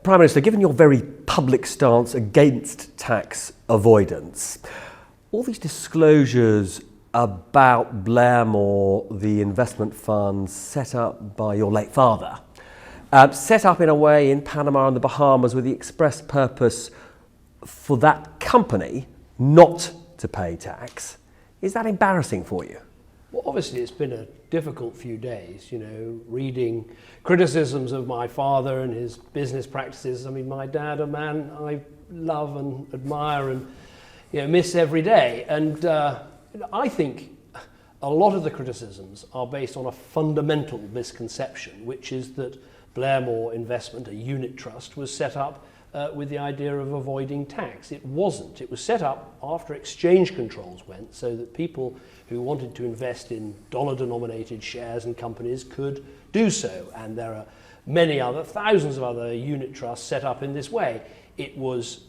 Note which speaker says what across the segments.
Speaker 1: Prime Minister, given your very public stance against tax avoidance, all these disclosures about Blairmore, the investment funds set up by your late father, set up in a way in Panama and the Bahamas with the express purpose for that company not to pay tax. Is that embarrassing for you?
Speaker 2: Well, obviously it's been a difficult few days, reading criticisms of my father and his business practices. I mean, my dad, a man I love and admire and miss every day. And I think a lot of the criticisms are based on a fundamental misconception, which is that Blairmore Investment, a unit trust, was set up with the idea of avoiding tax. It wasn't. It was set up after exchange controls went so that people who wanted to invest in dollar-denominated shares and companies could do so. And there are thousands of other unit trusts set up in this way. It was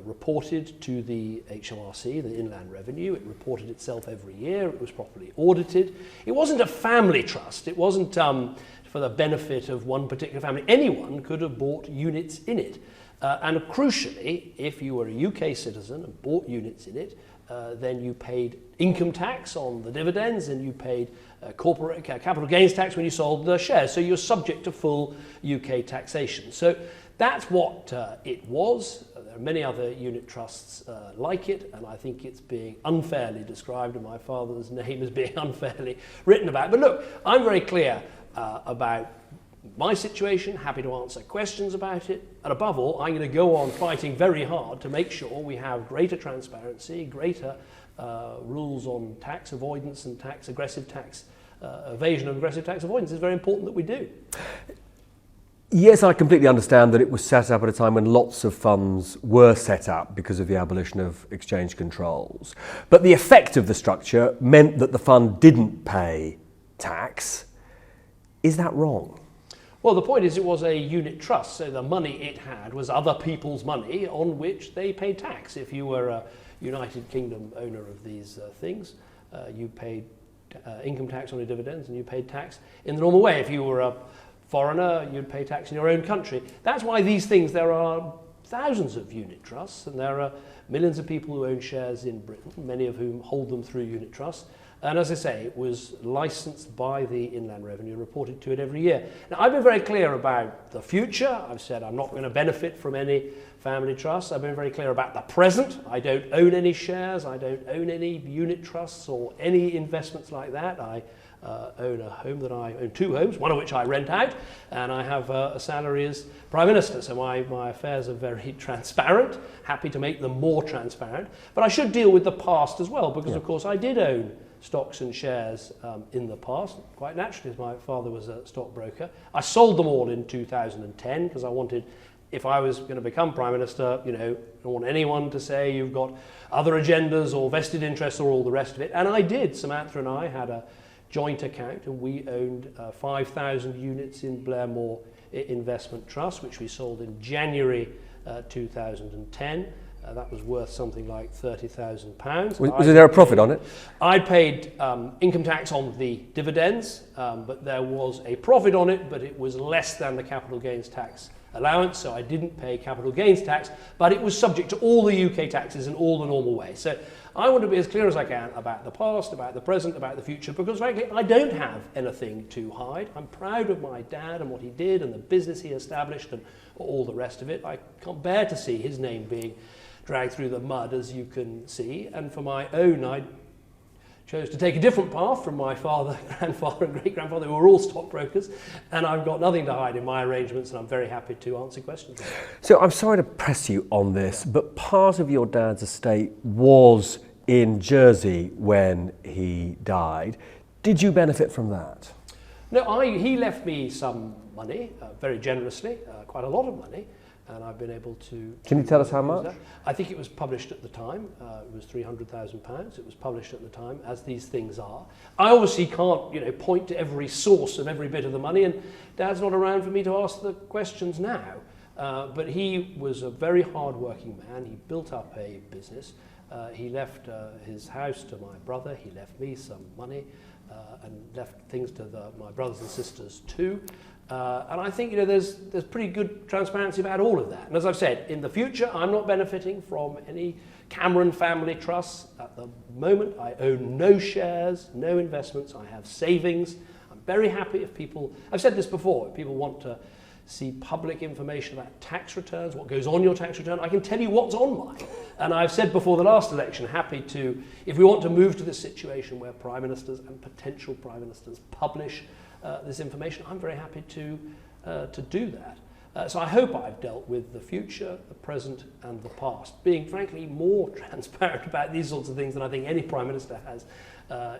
Speaker 2: reported to the HMRC, the Inland Revenue. It reported itself every year. It was properly audited. It wasn't a family trust. It wasn't for the benefit of one particular family. Anyone could have bought units in it. And crucially, if you were a UK citizen and bought units in it, then you paid income tax on the dividends and you paid corporate capital gains tax when you sold the shares. So you're subject to full UK taxation. So that's what it was. There are many other unit trusts like it, and I think it's being unfairly described, and my father's name is being unfairly written about. But look, I'm very clear about my situation, happy to answer questions about it, and above all, I'm going to go on fighting very hard to make sure we have greater transparency, greater rules on tax avoidance and aggressive tax evasion and aggressive tax avoidance. It's very important that we do.
Speaker 1: Yes, I completely understand that it was set up at a time when lots of funds were set up because of the abolition of exchange controls. But the effect of the structure meant that the fund didn't pay tax. Is that wrong?
Speaker 2: Well, the point is it was a unit trust, so the money it had was other people's money on which they paid tax. If you were a United Kingdom owner of these things, you paid income tax on your dividends and you paid tax in the normal way. If you were a foreigner, you'd pay tax in your own country. That's why these things, there are thousands of unit trusts, and there are millions of people who own shares in Britain, many of whom hold them through unit trusts. And as I say, it was licensed by the Inland Revenue and reported to it every year. Now, I've been very clear about the future. I've said I'm not going to benefit from any family trusts. I've been very clear about the present. I don't own any shares. I don't own any unit trusts or any investments like that. I own a home I own two homes, one of which I rent out, and I have a salary as Prime Minister. So my affairs are very transparent, happy to make them more transparent. But I should deal with the past as well, because of course I did own stocks and shares in the past, quite naturally, as my father was a stockbroker. I sold them all in 2010 because I wanted, if I was going to become Prime Minister, I don't want anyone to say you've got other agendas or vested interests or all the rest of it. And I did. Samantha and I had a joint account and we owned 5,000 units in Blairmore Investment Trust, which we sold in January 2010. That was worth something like £30,000.
Speaker 1: Was there a profit on it?
Speaker 2: I paid income tax on the dividends, but there was a profit on it, but it was less than the capital gains tax allowance, so I didn't pay capital gains tax, but it was subject to all the UK taxes in all the normal way. So I want to be as clear as I can about the past, about the present, about the future, because frankly, I don't have anything to hide. I'm proud of my dad and what he did and the business he established and all the rest of it. I can't bear to see his name being dragged through the mud, as you can see, and for my own, I chose to take a different path from my father, grandfather and great-grandfather, who were all stockbrokers, and I've got nothing to hide in my arrangements, and I'm very happy to answer questions.
Speaker 1: So I'm sorry to press you on this, but part of your dad's estate was in Jersey when he died. Did you benefit from that?
Speaker 2: No, he left me some money, very generously, quite a lot of money, and I've been able to...
Speaker 1: Can you tell us how much?
Speaker 2: I think it was published at the time. It was £300,000. It was published at the time, as these things are. I obviously can't, point to every source of every bit of the money, and Dad's not around for me to ask the questions now. But he was a very hard-working man. He built up a business. He left his house to my brother. He left me some money and left things to my brothers and sisters too. And I think there's pretty good transparency about all of that. And as I've said, in the future, I'm not benefiting from any Cameron family trusts. At the moment, I own no shares, no investments. I have savings. I'm very happy if people, I've said this before, if people want to see public information about tax returns, what goes on your tax return, I can tell you what's on mine. And I've said before the last election, happy to, if we want to move to this situation where prime ministers and potential prime ministers publish this information, I'm very happy to do that. So I hope I've dealt with the future, the present and the past, being frankly more transparent about these sorts of things than I think any prime minister has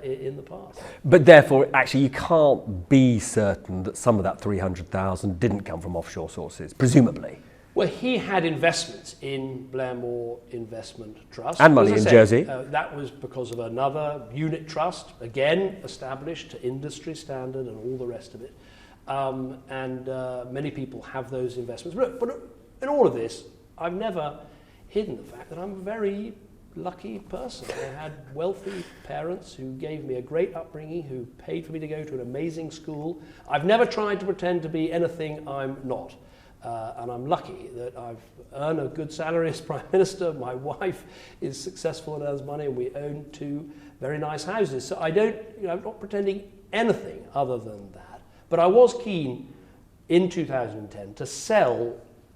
Speaker 2: in the past.
Speaker 1: But therefore, actually, you can't be certain that some of that 300,000 didn't come from offshore sources, presumably.
Speaker 2: Well, he had investments in Blairmore Investment Trust.
Speaker 1: And money in Jersey.
Speaker 2: That was because of another unit trust, again, established to industry standard and all the rest of it. Many people have those investments. But in all of this, I've never hidden the fact that I'm a very lucky person. I had wealthy parents who gave me a great upbringing, who paid for me to go to an amazing school. I've never tried to pretend to be anything I'm not. And I'm lucky that I've earned a good salary as Prime Minister. My wife is successful and earns money, and we own 2 very nice houses. So I'm not pretending anything other than that. But I was keen in 2010 to sell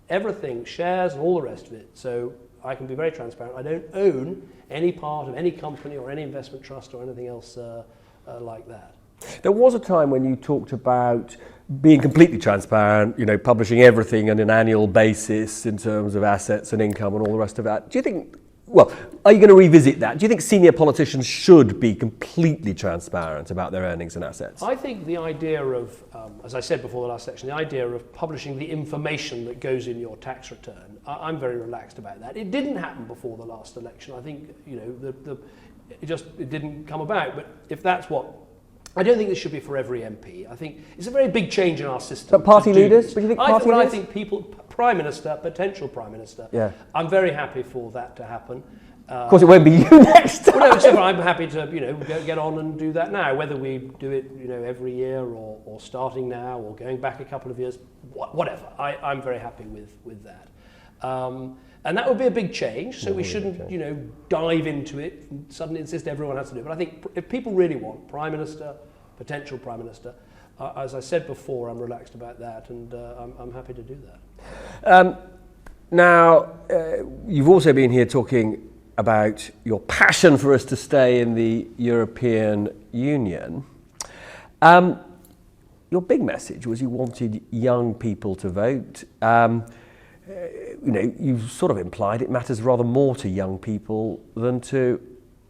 Speaker 2: everything, shares and all the rest of it, so I can be very transparent. I don't own any part of any company or any investment trust or anything else like that.
Speaker 1: There was a time when you talked about being completely transparent, publishing everything on an annual basis in terms of assets and income and all the rest of that. Do you think, are you going to revisit that? Do you think senior politicians should be completely transparent about their earnings and assets?
Speaker 2: I think the idea of, as I said before the last section, the idea of publishing the information that goes in your tax return, I'm very relaxed about that. It didn't happen before the last election. I think, it didn't come about. But if that's what, I don't think this should be for every MP. I think it's a very big change in our system.
Speaker 1: But party leaders? But do you think party leaders?
Speaker 2: I think people, Prime Minister, potential Prime Minister,
Speaker 1: yeah.
Speaker 2: I'm very happy for that to happen.
Speaker 1: Of course, it won't be you next time.
Speaker 2: Well, no, I'm happy to get on and do that now. Whether we do it every year or starting now or going back a couple of years, whatever. I'm very happy with that. And that would be a big change. So we shouldn't dive into it and suddenly insist everyone has to do it. But I think if people really want Prime Minister, potential Prime Minister, as I said before, I'm relaxed about that, and I'm happy to do that.
Speaker 1: Now, you've also been here talking about your passion for us to stay in the European Union. Your big message was you wanted young people to vote. You've sort of implied it matters rather more to young people than to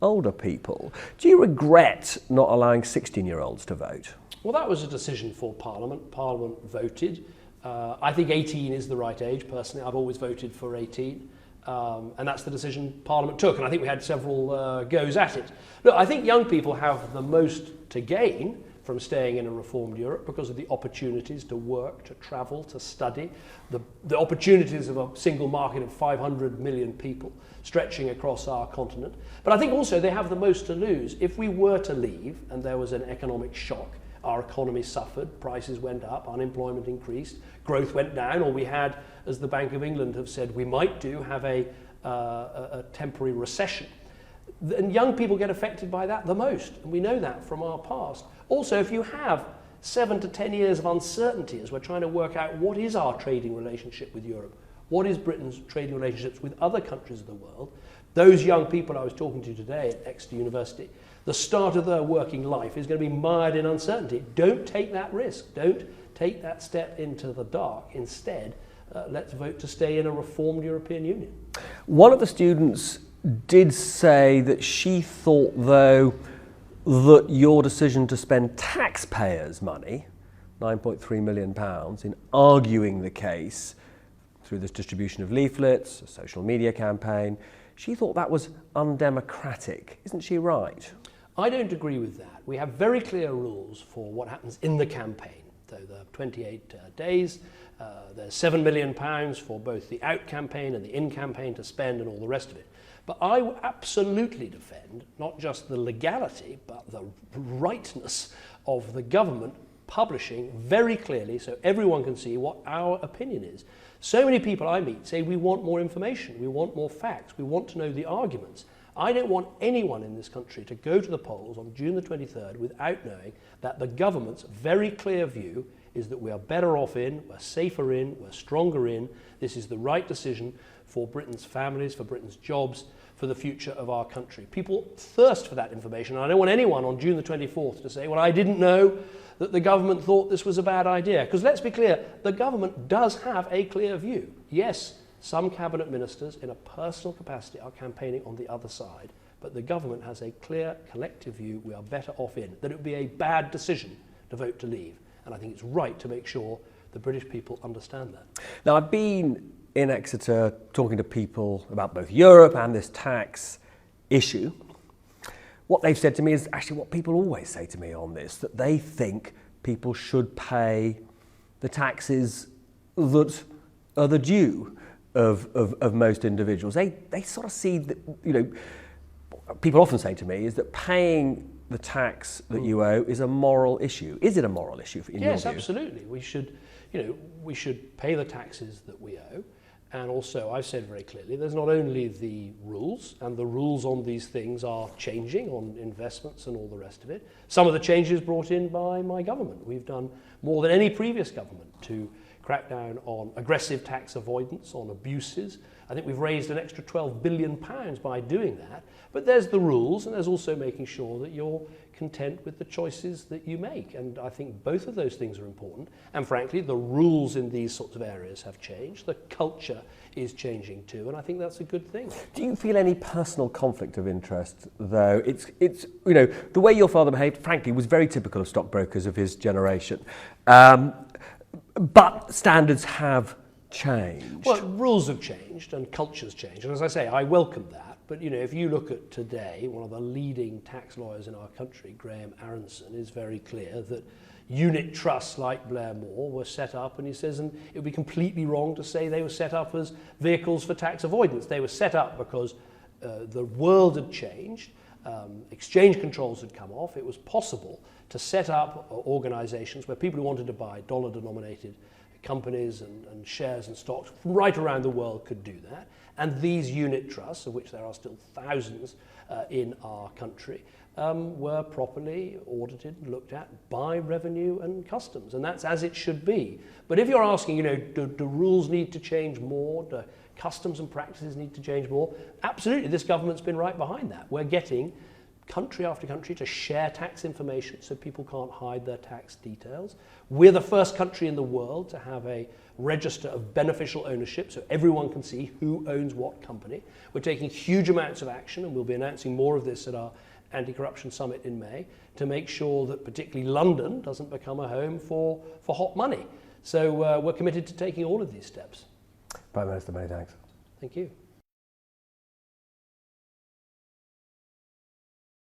Speaker 1: older people. Do you regret not allowing 16-year-olds to vote?
Speaker 2: Well, that was a decision for Parliament. Parliament voted. I think 18 is the right age, personally. I've always voted for 18. And that's the decision Parliament took. And I think we had several goes at it. Look, I think young people have the most to gain from staying in a reformed Europe because of the opportunities to work, to travel, to study, the opportunities of a single market of 500 million people stretching across our continent. But I think also they have the most to lose. If we were to leave and there was an economic shock, our economy suffered, prices went up, unemployment increased, growth went down, or we had, as the Bank of England have said, we might have a temporary recession. And young people get affected by that the most, and we know that from our past. Also, if you have 7 to 10 years of uncertainty as we're trying to work out what is our trading relationship with Europe, what is Britain's trading relationships with other countries of the world, those young people I was talking to today at Exeter University, the start of their working life is going to be mired in uncertainty. Don't take that risk. Don't take that step into the dark. Instead, let's vote to stay in a reformed European Union.
Speaker 1: One of the students did say that she thought, though, that your decision to spend taxpayers' money, £9.3 million, in arguing the case through this distribution of leaflets, a social media campaign, she thought that was undemocratic. Isn't she right?
Speaker 2: I don't agree with that. We have very clear rules for what happens in the campaign. So there are 28 days, there's £7 million for both the out campaign and the in campaign to spend and all the rest of it. But I absolutely defend not just the legality, but the rightness of the government publishing very clearly so everyone can see what our opinion is. So many people I meet say we want more information, we want more facts, we want to know the arguments. I don't want anyone in this country to go to the polls on June the 23rd without knowing that the government's very clear view is that we are better off in, we're safer in, we're stronger in. This is the right decision for Britain's families, for Britain's jobs, for the future of our country. People thirst for that information. And I don't want anyone on June the 24th to say, well, I didn't know that the government thought this was a bad idea. Because let's be clear, the government does have a clear view. Yes, some cabinet ministers in a personal capacity are campaigning on the other side, but the government has a clear collective view we are better off in, that it would be a bad decision to vote to leave. And I think it's right to make sure the British people understand that.
Speaker 1: Now, I've been in Exeter talking to people about both Europe and this tax issue. What they've said to me is actually what people always say to me on this, that they think people should pay the taxes that are the due of most individuals. They sort of see that, you know, people often say to me is that paying the tax that you owe is a moral issue. Is it a moral issue in your view?
Speaker 2: Yes, absolutely. We should pay the taxes that we owe. And also, I've said very clearly, there's not only the rules, and the rules on these things are changing on investments and all the rest of it. Some of the changes brought in by my government. We've done more than any previous government to crack down on aggressive tax avoidance, on abuses. I think we've raised an extra £12 billion by doing that. But there's the rules, and there's also making sure that you're content with the choices that you make. And I think both of those things are important. And frankly, the rules in these sorts of areas have changed. The culture is changing too, and I think that's a good thing.
Speaker 1: Do you feel any personal conflict of interest, though? It's you know, the way your father behaved, frankly, was very typical of stockbrokers of his generation. But standards have changed.
Speaker 2: Well, rules have changed and culture's changed. And as I say, I welcome that. But, you know, if you look at today, one of the leading tax lawyers in our country, Graham Aronson, is very clear that unit trusts like Blair Moore were set up, and he says, and it would be completely wrong to say they were set up as vehicles for tax avoidance. They were set up because the world had changed, exchange controls had come off. It was possible to set up organizations where people who wanted to buy dollar-denominated companies and shares and stocks from right around the world could do that. And these unit trusts, of which there are still thousands in our country, were properly audited and looked at by Revenue and Customs. And that's as it should be. But if you're asking, you know, do rules need to change more? Do customs and practices need to change more? Absolutely, this government's been right behind that. We're getting country after country to share tax information so people can't hide their tax details. We're the first country in the world to have a register of beneficial ownership so everyone can see who owns what company. We're taking huge amounts of action, and we'll be announcing more of this at our anti-corruption summit in May, to make sure that particularly London doesn't become a home for hot money. So we're committed to taking all of these steps.
Speaker 1: Prime Minister, many thanks.
Speaker 2: Thank you.